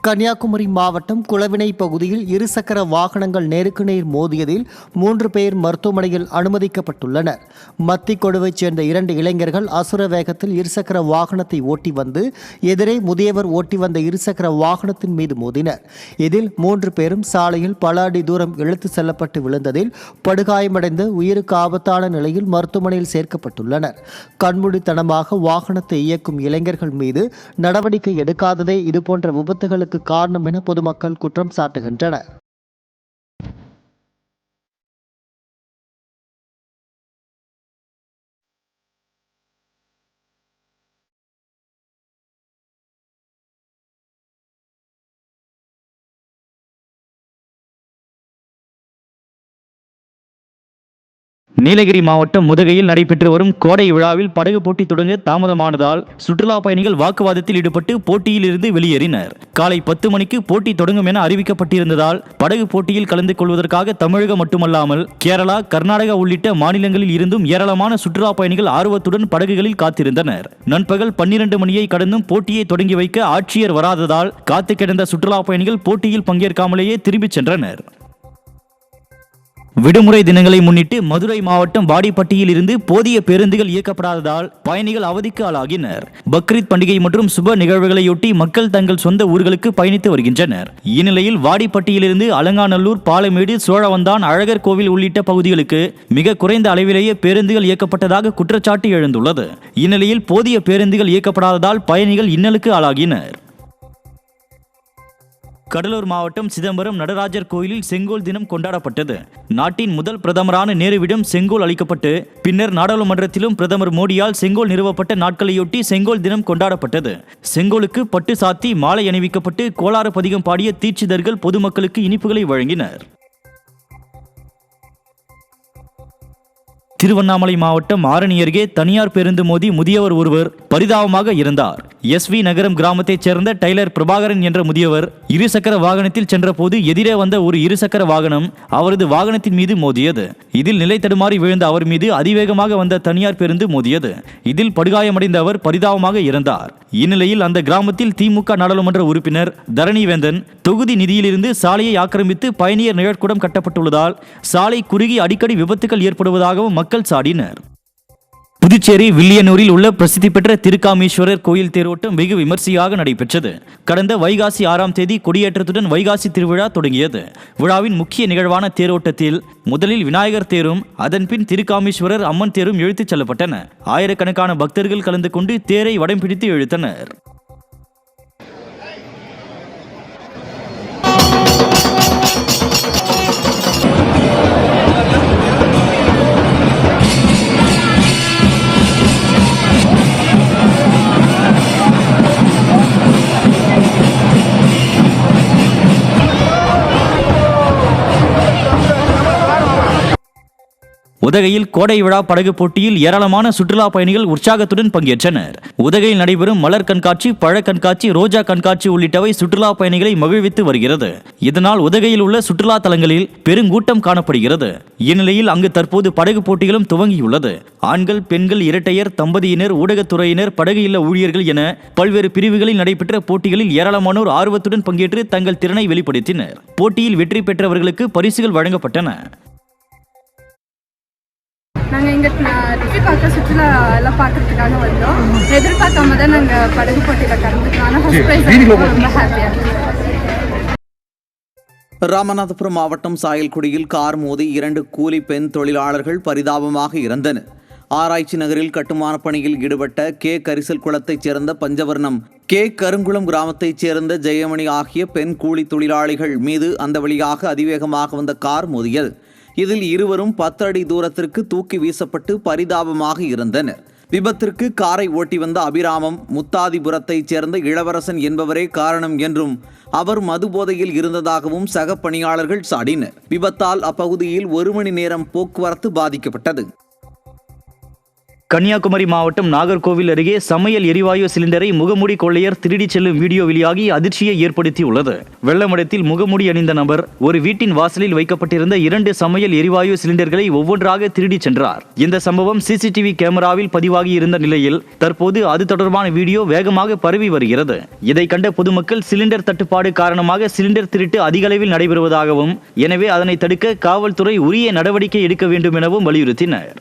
கன்னியாகுமரி மாவட்டம் குளவினை பகுதியில் இருசக்கர வாகனங்கள் நேருக்கு நேர் மோதியதில் 3 பேர் மருத்துவமனையில் அனுமதிக்கப்பட்டுள்ளனர். மத்திக்கொடுவைச் சேர்ந்த 2 இளைஞர்கள் அசுர வேகத்தில் இருசக்கர வாகனத்தை ஓட்டி வந்து எதிரே முதியவர் ஓட்டி வந்த இருசக்கர வாகனத்தின் மீது மோதினர். இதில் 3 பேரும் சாலையில் பல அடி தூரம் இழுத்து செல்லப்பட்டு விழுந்ததில் படுகாயமடைந்து உயிருக்கு ஆபத்தான நிலையில் மருத்துவமனையில் சேர்க்கப்பட்டுள்ளனர். கண்மூடித்தனமாக வாகனத்தை இயக்கும் இளைஞர்கள் மீது நடவடிக்கை எடுக்காததே இதுபோன்ற விபத்துகளுக்கு காரணம் என பொதுமக்கள் குற்றம் சாட்டுகின்றனர். நீலகிரி மாவட்டம் முதுகையில் நடைபெற்று வரும் கோடை விழாவில் படகு போட்டி தொடங்க தாமதமானதால் சுற்றுலா பயணிகள் வாக்குவாதத்தில் ஈடுபட்டு போட்டியில் இருந்து வெளியேறினர். காலை 10 மணிக்கு போட்டி தொடங்கும் என அறிவிக்கப்பட்டிருந்ததால் படகு போட்டியில் கலந்து கொள்வதற்காக தமிழகம் மட்டுமல்லாமல் கேரளா, கர்நாடகா உள்ளிட்ட மாநிலங்களில் இருந்தும் ஏராளமான சுற்றுலா பயணிகள் ஆர்வத்துடன் படகுகளில் காத்திருந்தனர். நண்பகல் 12 மணியை கடந்தும் போட்டியை தொடங்கி வைக்க ஆட்சியர் வராததால் காத்து கிடந்த சுற்றுலா பயணிகள் போட்டியில் பங்கேற்காமலேயே திரும்பிச் சென்றனர். விடுமுறை தினங்களை முன்னிட்டு மதுரை மாவட்டம் வாடிப்பட்டியில் இருந்து போதிய பேருந்துகள் இயக்கப்படாததால் பயணிகள் அவதிக்கு ஆளாகினர். பக்ரீத் பண்டிகை மற்றும் சுப நிகழ்வுகளையொட்டி மக்கள் தங்கள் சொந்த ஊர்களுக்கு பயணித்து வருகின்றனர். இந்நிலையில் வாடிப்பட்டியிலிருந்து அலங்காநல்லூர், பாலமேடு, சோழவந்தான், அழகர் கோவில் உள்ளிட்ட பகுதிகளுக்கு மிக குறைந்த அளவிலேயே பேருந்துகள் இயக்கப்பட்டதாக குற்றச்சாட்டு எழுந்துள்ளது. இந்நிலையில் போதிய பேருந்துகள் இயக்கப்படாததால் பயணிகள் இன்னலுக்கு ஆளாகினர். கடலூர் மாவட்டம் சிதம்பரம் நடராஜர் கோயிலில் செங்கோல் தினம் கொண்டாடப்பட்டது. நாட்டின் முதல் பிரதமரான நேருவிடம் செங்கோல் அளிக்கப்பட்டு பின்னர் நாடாளுமன்றத்திலும் பிரதமர் மோடியால் செங்கோல் நிறுவப்பட்ட நாட்களையொட்டி செங்கோல் தினம் கொண்டாடப்பட்டது. செங்கோலுக்கு பட்டு சாத்தி மாலை அணிவிக்கப்பட்டு கோளாறு பதிகம் பாடிய தீட்சிதர்கள் பொதுமக்களுக்கு இனிப்புகளை வழங்கினர். திருவண்ணாமலை மாவட்டம் ஆரணி அருகே தனியார் பேருந்து மோதி முதியவர் ஒருவர் பரிதாபமாக இறந்தார். SV நகரம் கிராமத்தைச் சேர்ந்த டைலர் பிரபாகரன் என்ற முதியவர் இருசக்கர வாகனத்தில் சென்றபோது எதிரே வந்த ஒரு இருசக்கர வாகனம் அவரது வாகனத்தின் மீது மோதியது. இதில் நிலை தடுமாறி விழுந்த அவர் மீது அதிவேகமாக வந்த தனியார் பேருந்து மோதியது. இதில் படுகாயமடைந்த அவர் பரிதாபமாக இறந்தார். இந்நிலையில் அந்த கிராமத்தில் திமுக நாடாளுமன்ற உறுப்பினர் தரணிவேந்தன் தொகுதி நிதியிலிருந்து சாலையை ஆக்கிரமித்து பயணியர் நிழற்குடம் கட்டப்பட்டுள்ளதால் சாலை குறுகி அடிக்கடி விபத்துகள் ஏற்படுவதாகவும் மக்கள் சாடினர். புதுச்சேரி வில்லியனூரில் உள்ள பிரசித்தி பெற்ற திருக்காமீஸ்வரர் கோயில் தேரோட்டம் வெகு விமர்சையாக நடைபெற்றது. கடந்த வைகாசி 6ஆம் தேதி கொடியேற்றத்துடன் வைகாசி திருவிழா தொடங்கியது. விழாவின் முக்கிய நிகழ்வான தேரோட்டத்தில் முதலில் விநாயகர் தேரும் அதன்பின் திருக்காமீஸ்வரர் அம்மன் தேரும் இழுத்துச் செல்லப்பட்டன. ஆயிரக்கணக்கான பக்தர்கள் கலந்து கொண்டு தேரை வடம் பிடித்து இழுத்தனர். உதகையில் கோடை விழா படகு போட்டியில் ஏராளமான சுற்றுலா பயணிகள் உற்சாகத்துடன் பங்கேற்றனர். உதகையில் நடைபெறும் மலர் கண்காட்சி, பழ கண்காட்சி, ரோஜா கண்காட்சி உள்ளிட்டவை சுற்றுலா பயணிகளை மகிழ்வித்து வருகிறது. இதனால் உதகையில் உள்ள சுற்றுலா தலங்களில் பெருங்கூட்டம் காணப்படுகிறது. இந்நிலையில் அங்கு தற்போது படகு போட்டிகளும் துவங்கியுள்ளது. ஆண்கள், பெண்கள், இரட்டையர், தம்பதியினர், ஊடகத்துறையினர், படகு இல்ல ஊழியர்கள் என பல்வேறு பிரிவுகளில் நடைபெற்ற போட்டிகளில் ஏராளமானோர் ஆர்வத்துடன் பங்கேற்று தங்கள் திறனை வெளிப்படுத்தினர். போட்டியில் வெற்றி பெற்றவர்களுக்கு பரிசுகள் வழங்கப்பட்டன. நாங்கள் இங்கே டிக்கெட் பார்க்க சுற்றுலா எல்லாம் பார்க்கறதுக்காக வந்தோம். எதிர்பார்க்காம தான் நாங்கள் படகு போட்டியில் கலந்துக்கிறோம். ஆனால் ஃபர்ஸ்ட் ப்ரைஸ் ரொம்ப ஹாப்பியாக இருக்குது. ராமநாதபுரம் மாவட்டம் சாயல்குடியில் கார் மோதி 2 கூலி பெண் தொழிலாளர்கள் பரிதாபமாக இறந்தனர். ஆராய்ச்சி நகரில் கட்டுமான பணியில் ஈடுபட்ட கே. கரிசல் குளத்தைச் சேர்ந்த பஞ்சவர்ணம், கே. கருங்குளம் கிராமத்தைச் சேர்ந்த ஜெயமணி ஆகிய பெண் கூலி தொழிலாளிகள் மீது அந்த வழியாக அதிவேகமாக வந்த கார் மோதியது. இதில் இருவரும் 10 அடி தூரத்திற்கு தூக்கி வீசப்பட்டு பரிதாபமாக இறந்தனர். விபத்திற்கு காரை ஓட்டி வந்த அபிராமம் முத்தாதிபுரத்தைச் சேர்ந்த இளவரசன் என்பவரே காரணம் என்றும் அவர் மதுபோதையில் இருந்ததாகவும் சக பணியாளர்கள் சாடினர். விபத்தால் அப்பகுதியில் 1 மணி நேரம் போக்குவரத்து பாதிக்கப்பட்டது. கன்னியாகுமரி மாவட்டம் நாகர்கோவில் அருகே சமையல் எரிவாயு சிலிண்டரை முகமூடி கொள்ளையர் திருடிச் செல்லும் வீடியோ வெளியாகி அதிர்ச்சியை ஏற்படுத்தியுள்ளது. வெள்ளமடத்தில் முகமூடி அணிந்த நபர் ஒரு வீட்டின் வாசலில் வைக்கப்பட்டிருந்த 2 சமையல் எரிவாயு சிலிண்டர்களை ஒவ்வொன்றாக திருடிச் சென்றார். இந்த சம்பவம் சிசிடிவி கேமராவில் பதிவாகி இருந்த நிலையில் தற்போது அது தொடர்பான வீடியோ வேகமாக பரவி வருகிறது. இதை கண்ட பொதுமக்கள் சிலிண்டர் தட்டுப்பாடு காரணமாக சிலிண்டர் திருட்டு அதிக அளவில் நடைபெறுவதாகவும், எனவே அதனை தடுக்க காவல்துறை உரிய நடவடிக்கை எடுக்க வேண்டும் எனவும் வலியுறுத்தினர்.